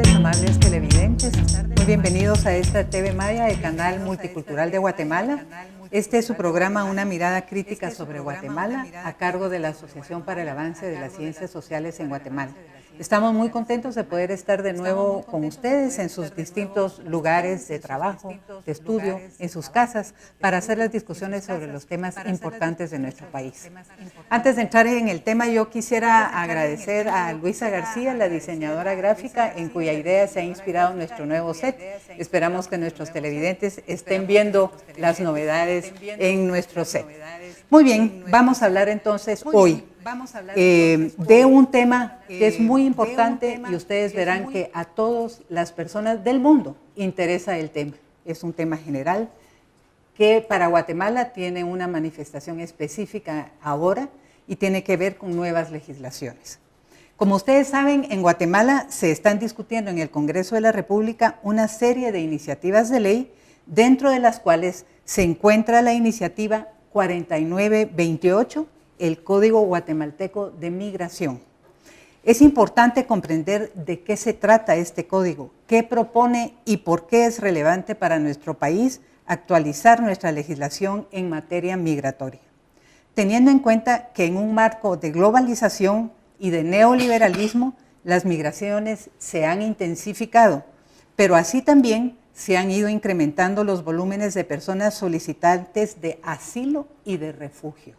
tardes, amables televidentes. Muy bienvenidos a esta TV Maya, el canal multicultural de Guatemala. Este es su programa Una mirada crítica sobre Guatemala, a cargo de la Asociación para el Avance de las Ciencias Sociales en Guatemala. Estamos muy contentos de poder estar de nuevo con ustedes en sus distintos lugares de trabajo, de estudio, en sus casas, para hacer las discusiones sobre los temas importantes de nuestro país. Antes de entrar en el tema, yo quisiera agradecer a Luisa García, la diseñadora gráfica, en cuya idea se ha inspirado nuestro nuevo set. Esperamos que nuestros televidentes estén viendo las novedades en nuestro set. Muy bien, vamos a hablar entonces hoy de un tema que es muy importante y ustedes verán que a todas las personas del mundo interesa el tema. Es un tema general que para Guatemala tiene una manifestación específica ahora y tiene que ver con nuevas legislaciones. Como ustedes saben, en Guatemala se están discutiendo en el Congreso de la República una serie de iniciativas de ley, dentro de las cuales se encuentra la iniciativa 4928, el Código Guatemalteco de Migración. Es importante comprender de qué se trata este código, qué propone y por qué es relevante para nuestro país actualizar nuestra legislación en materia migratoria. Teniendo en cuenta que en un marco de globalización y de neoliberalismo, las migraciones se han intensificado, pero así también se han ido incrementando los volúmenes de personas solicitantes de asilo y de refugio.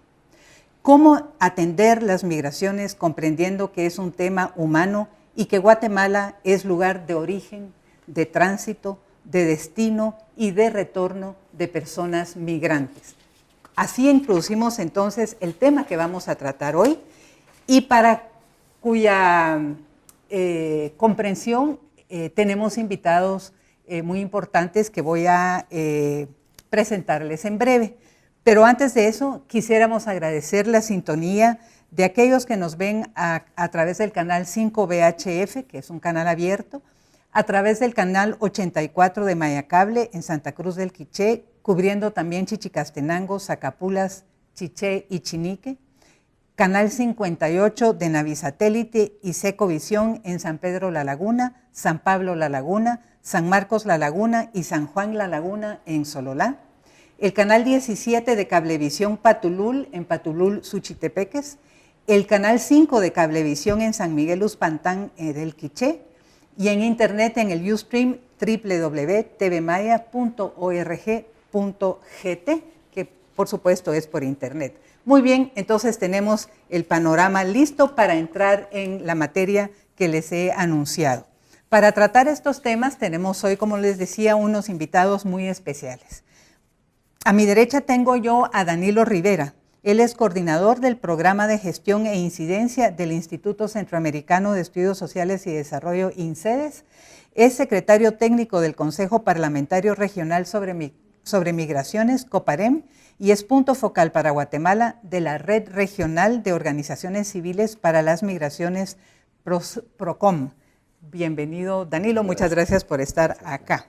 ¿Cómo atender las migraciones comprendiendo que es un tema humano y que Guatemala es lugar de origen, de tránsito, de destino y de retorno de personas migrantes? Así introducimos entonces el tema que vamos a tratar hoy y para cuya comprensión tenemos invitados muy importantes que voy a presentarles en breve. Pero antes de eso, quisiéramos agradecer la sintonía de aquellos que nos ven a través del canal 5 VHF, que es un canal abierto, a través del canal 84 de Mayacable en Santa Cruz del Quiché, cubriendo también Chichicastenango, Zacapulas, Chiché y Chinique, canal 58 de Navisatélite y Secovisión en San Pedro La Laguna, San Pablo La Laguna, San Marcos La Laguna y San Juan La Laguna en Sololá, el canal 17 de Cablevisión Patulul en Patulul, Suchitepeques, el canal 5 de Cablevisión en San Miguel Uspantán del Quiché y en internet en el Ustream www.tvmaya.org.gt, que por supuesto es por internet. Muy bien, entonces tenemos el panorama listo para entrar en la materia que les he anunciado. Para tratar estos temas tenemos hoy, como les decía, unos invitados muy especiales. A mi derecha tengo yo a Danilo Rivera. Él es coordinador del Programa de Gestión e Incidencia del Instituto Centroamericano de Estudios Sociales y Desarrollo, INCEDES. Es secretario técnico del Consejo Parlamentario Regional sobre Migraciones, COPAREM, y es punto focal para Guatemala de la Red Regional de Organizaciones Civiles para las Migraciones, PROCOM. Bienvenido, Danilo. Muchas gracias por estar acá.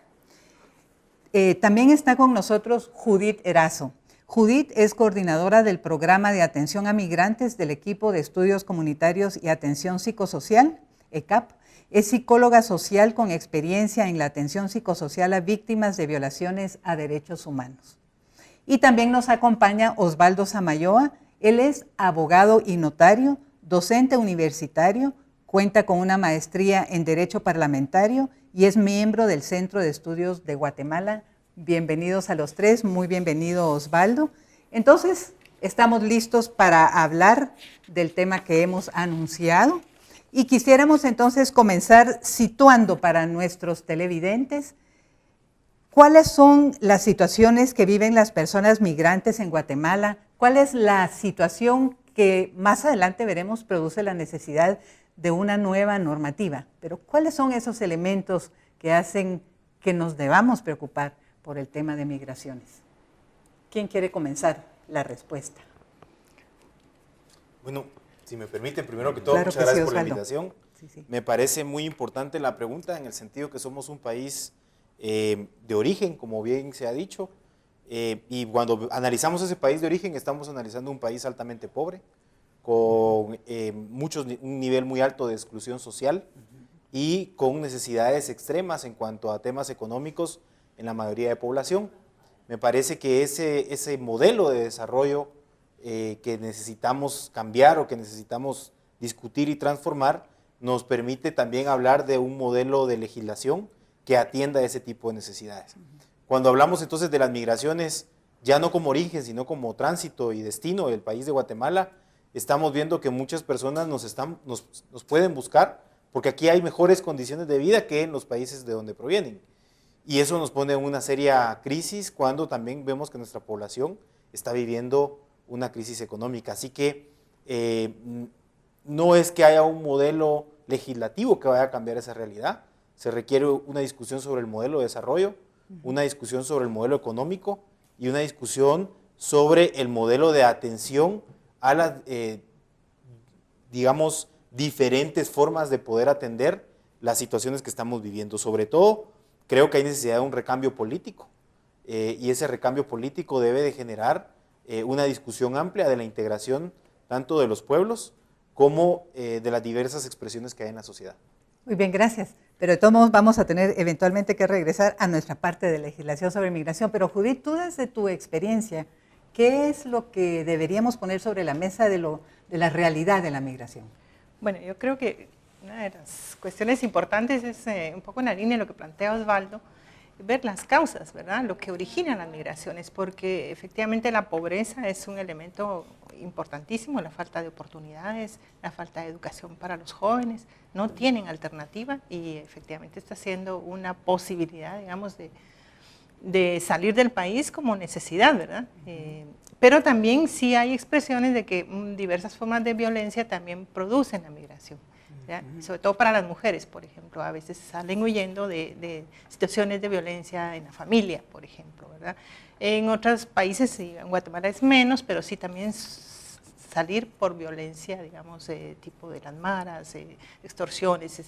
También está con nosotros Judith Erazo. Judith es coordinadora del Programa de Atención a Migrantes del Equipo de Estudios Comunitarios y Atención Psicosocial, ECAP. Es psicóloga social con experiencia en la atención psicosocial a víctimas de violaciones a derechos humanos. Y también nos acompaña Osvaldo Samayoa. Él es abogado y notario, docente universitario, cuenta con una maestría en Derecho Parlamentario y es miembro del Centro de Estudios de Guatemala. Bienvenidos a los tres, muy bienvenido Osvaldo. Entonces, estamos listos para hablar del tema que hemos anunciado y quisiéramos entonces comenzar situando para nuestros televidentes cuáles son las situaciones que viven las personas migrantes en Guatemala, cuál es la situación que más adelante veremos produce la necesidad de una nueva normativa, pero ¿cuáles son esos elementos que hacen que nos debamos preocupar por el tema de migraciones? ¿Quién quiere comenzar la respuesta? Bueno, si me permiten, primero que todo, claro muchas que gracias sí, por la Osvaldo. invitación. Sí. Me parece muy importante la pregunta en el sentido que somos un país de origen, como bien se ha dicho, y cuando analizamos ese país de origen estamos analizando un país altamente pobre, con un nivel muy alto de exclusión social, y con necesidades extremas en cuanto a temas económicos en la mayoría de población. Me parece que ese modelo de desarrollo que necesitamos cambiar o que necesitamos discutir y transformar nos permite también hablar de un modelo de legislación que atienda ese tipo de necesidades. Cuando hablamos entonces de las migraciones, ya no como origen, sino como tránsito y destino del país de Guatemala, estamos viendo que muchas personas nos pueden buscar porque aquí hay mejores condiciones de vida que en los países de donde provienen. Y eso nos pone en una seria crisis cuando también vemos que nuestra población está viviendo una crisis económica. Así que no es que haya un modelo legislativo que vaya a cambiar esa realidad. Se requiere una discusión sobre el modelo de desarrollo, una discusión sobre el modelo económico y una discusión sobre el modelo de atención a las, digamos, diferentes formas de poder atender las situaciones que estamos viviendo. Sobre todo, creo que hay necesidad de un recambio político y ese recambio político debe de generar una discusión amplia de la integración tanto de los pueblos como de las diversas expresiones que hay en la sociedad. Muy bien, gracias. Pero de todos modos vamos a tener eventualmente que regresar a nuestra parte de legislación sobre migración. Pero Judith, tú desde tu experiencia, ¿qué es lo que deberíamos poner sobre la mesa de la realidad de la migración? Bueno, yo creo que una de las cuestiones importantes es un poco en la línea de lo que plantea Osvaldo, ver las causas, ¿verdad? Lo que origina las migraciones, porque efectivamente la pobreza es un elemento importantísimo, la falta de oportunidades, la falta de educación para los jóvenes, no tienen alternativa y efectivamente está siendo una posibilidad, digamos, de salir del país como necesidad, ¿verdad? Pero también sí hay expresiones de que diversas formas de violencia también producen la migración, ¿ya? Sobre todo para las mujeres, por ejemplo, a veces salen huyendo de situaciones de violencia en la familia, por ejemplo, ¿verdad? En otros países, sí, en Guatemala es menos, pero sí también salir por violencia, digamos, tipo de las maras, extorsiones,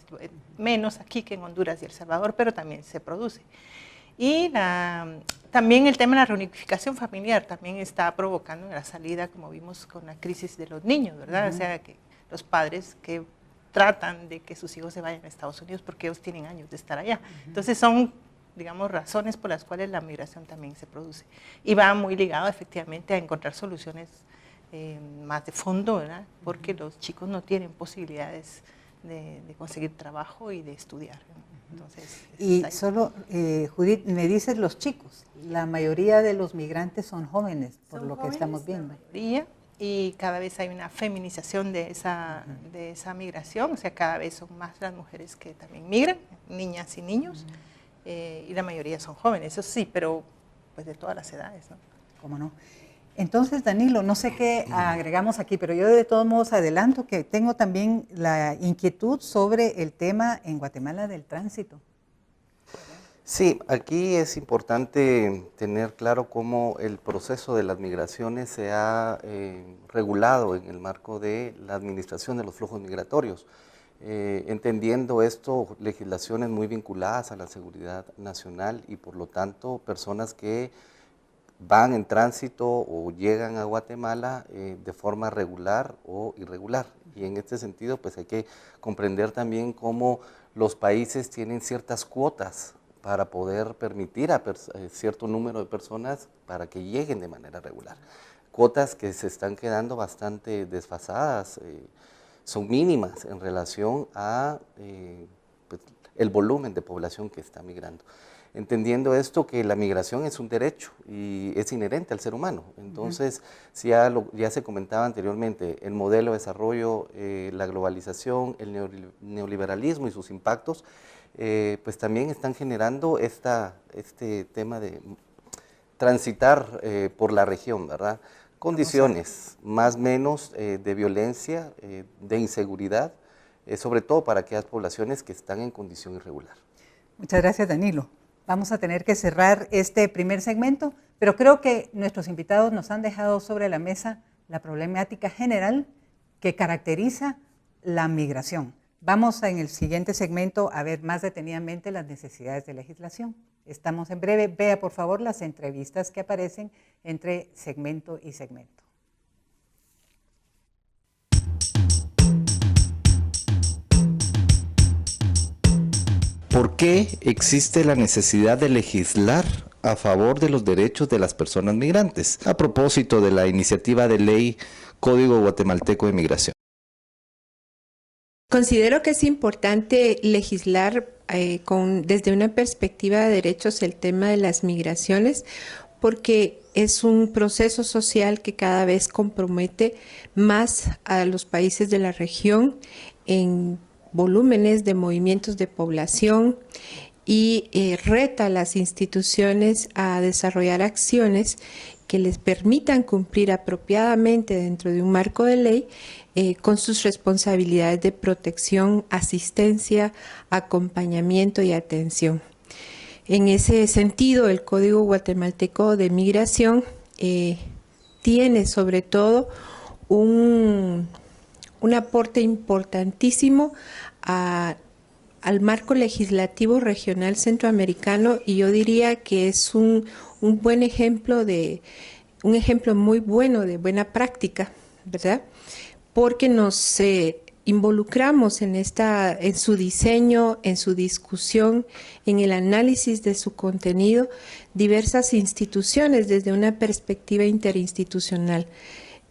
menos aquí que en Honduras y El Salvador, pero también se produce. Y también el tema de la reunificación familiar también está provocando la salida, como vimos con la crisis de los niños, ¿verdad? O sea, que los padres que tratan de que sus hijos se vayan a Estados Unidos porque ellos tienen años de estar allá. Entonces son, digamos, razones por las cuales la migración también se produce. Y va muy ligado efectivamente a encontrar soluciones más de fondo, ¿verdad? Porque los chicos no tienen posibilidades de conseguir trabajo y de estudiar, ¿no? Entonces, y solo, Judith, me dices los chicos, la mayoría de los migrantes son jóvenes, por lo que estamos viendo. La mayoría, y cada vez hay una feminización de esa migración, o sea, cada vez son más las mujeres que también migran, niñas y niños, y la mayoría son jóvenes, eso sí, pero pues de todas las edades, ¿no? ¿Cómo no? Entonces, Danilo, no sé qué agregamos aquí, pero yo de todos modos adelanto que tengo también la inquietud sobre el tema en Guatemala del tránsito. Sí, aquí es importante tener claro cómo el proceso de las migraciones se ha regulado en el marco de la administración de los flujos migratorios, entendiendo esto legislaciones muy vinculadas a la seguridad nacional y por lo tanto personas que van en tránsito o llegan a Guatemala de forma regular o irregular. Y en este sentido pues hay que comprender también cómo los países tienen ciertas cuotas para poder permitir a cierto número de personas para que lleguen de manera regular. Cuotas que se están quedando bastante desfasadas, son mínimas en relación a pues, el volumen de población que está migrando. Entendiendo esto que la migración es un derecho y es inherente al ser humano. Entonces, si ya se comentaba anteriormente, el modelo de desarrollo, la globalización, el neoliberalismo y sus impactos, pues también están generando este tema de transitar por la región, ¿verdad? Condiciones más o menos de violencia, de inseguridad, sobre todo para aquellas poblaciones que están en condición irregular. Muchas gracias, Danilo. Vamos a tener que cerrar este primer segmento, pero creo que nuestros invitados nos han dejado sobre la mesa la problemática general que caracteriza la migración. Vamos en el siguiente segmento a ver más detenidamente las necesidades de legislación. Estamos en breve. Vea, por favor, las entrevistas que aparecen entre segmento y segmento. ¿Por qué existe la necesidad de legislar a favor de los derechos de las personas migrantes? A propósito de la iniciativa de ley Código Guatemalteco de Migración. Considero que es importante legislar desde una perspectiva de derechos el tema de las migraciones, porque es un proceso social que cada vez compromete más a los países de la región en volúmenes de movimientos de población y reta a las instituciones a desarrollar acciones que les permitan cumplir apropiadamente dentro de un marco de ley con sus responsabilidades de protección, asistencia, acompañamiento y atención. En ese sentido, el Código Guatemalteco de Migración tiene sobre todo un aporte importantísimo al marco legislativo regional centroamericano, y yo diría que es un buen ejemplo un ejemplo muy bueno de buena práctica, ¿verdad? Porque nos involucramos en su diseño, en su discusión, en el análisis de su contenido, diversas instituciones desde una perspectiva interinstitucional,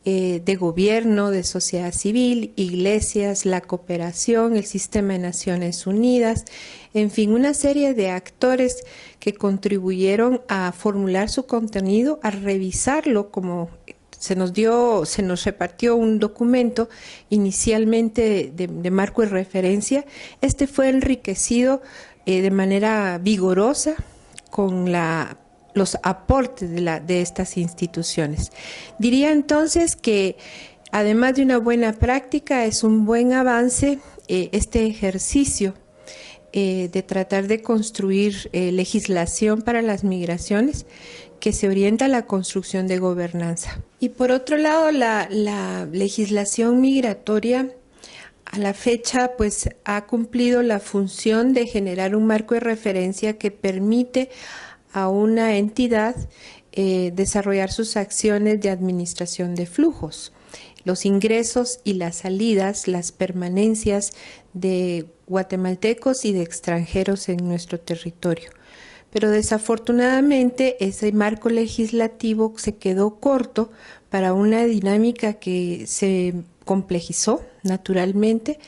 de gobierno, de sociedad civil, iglesias, la cooperación, el sistema de Naciones Unidas, en fin, una serie de actores que contribuyeron a formular su contenido, a revisarlo, como se nos repartió un documento inicialmente de marco de referencia. Este fue enriquecido de manera vigorosa con los aportes de estas instituciones. Diría entonces que además de una buena práctica, es un buen avance este ejercicio de tratar de construir legislación para las migraciones que se orienta a la construcción de gobernanza. Y por otro lado, la legislación migratoria a la fecha pues ha cumplido la función de generar un marco de referencia que permite a una entidad desarrollar sus acciones de administración de flujos, los ingresos y las salidas, las permanencias de guatemaltecos y de extranjeros en nuestro territorio. Pero desafortunadamente ese marco legislativo se quedó corto para una dinámica que se complejizó naturalmente,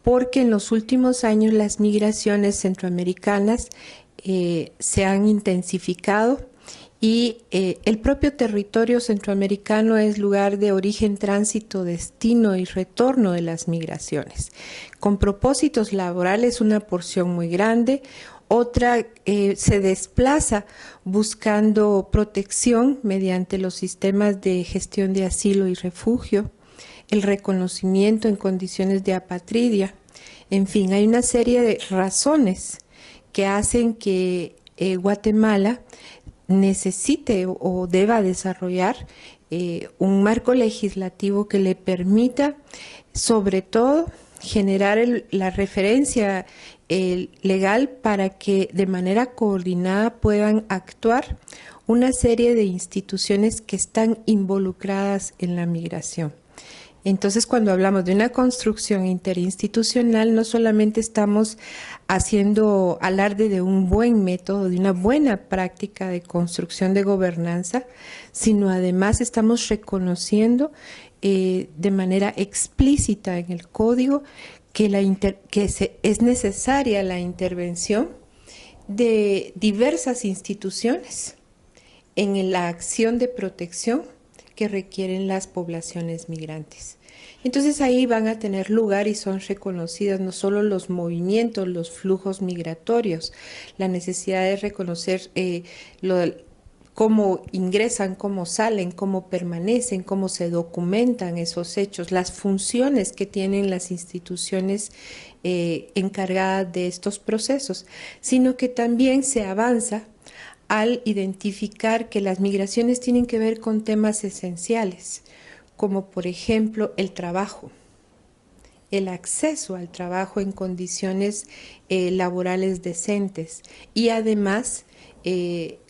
porque en los últimos años las migraciones centroamericanas se han intensificado y el propio territorio centroamericano es lugar de origen, tránsito, destino y retorno de las migraciones. Con propósitos laborales una porción muy grande, otra se desplaza buscando protección mediante los sistemas de gestión de asilo y refugio, el reconocimiento en condiciones de apatridia. En fin, hay una serie de razones que hacen que Guatemala necesite o deba desarrollar un marco legislativo que le permita, sobre todo, generar la referencia legal para que de manera coordinada puedan actuar una serie de instituciones que están involucradas en la migración. Entonces, cuando hablamos de una construcción interinstitucional, no solamente estamos haciendo alarde de un buen método, de una buena práctica de construcción de gobernanza, sino además estamos reconociendo de manera explícita en el código que es necesaria la intervención de diversas instituciones en la acción de protección que requieren las poblaciones migrantes. Entonces ahí van a tener lugar y son reconocidas no solo los movimientos, los flujos migratorios, la necesidad de reconocer cómo ingresan, cómo salen, cómo permanecen, cómo se documentan esos hechos, las funciones que tienen las instituciones encargadas de estos procesos, sino que también se avanza al identificar que las migraciones tienen que ver con temas esenciales, como por ejemplo el trabajo, el acceso al trabajo en condiciones laborales decentes y además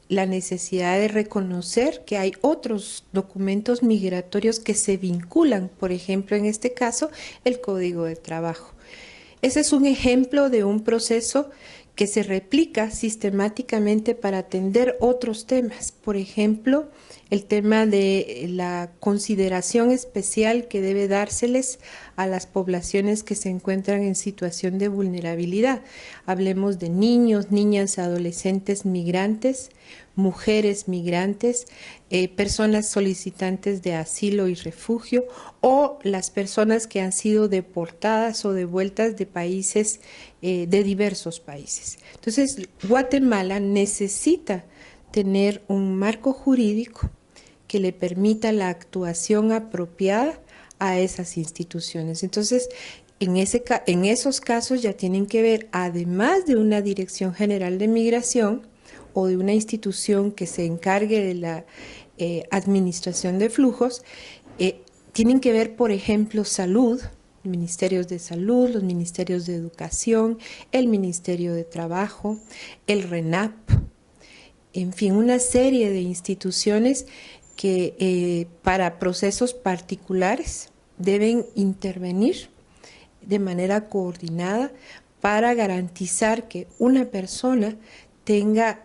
la necesidad de reconocer que hay otros documentos migratorios que se vinculan, por ejemplo, en este caso, el Código de Trabajo. Ese es un ejemplo de un proceso que se replica sistemáticamente para atender otros temas. Por ejemplo, el tema de la consideración especial que debe dárseles a las poblaciones que se encuentran en situación de vulnerabilidad. Hablemos de niños, niñas, adolescentes migrantes, mujeres migrantes, personas solicitantes de asilo y refugio, o las personas que han sido deportadas o devueltas de países, de diversos países. Entonces, Guatemala necesita tener un marco jurídico que le permita la actuación apropiada a esas instituciones. Entonces, en esos casos ya tienen que ver, además de una Dirección General de Migración o de una institución que se encargue de la administración de flujos, tienen que ver, por ejemplo, salud, ministerios de salud, los ministerios de educación, el Ministerio de Trabajo, el RENAP, en fin, una serie de instituciones que para procesos particulares deben intervenir de manera coordinada para garantizar que una persona tenga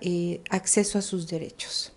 acceso a sus derechos.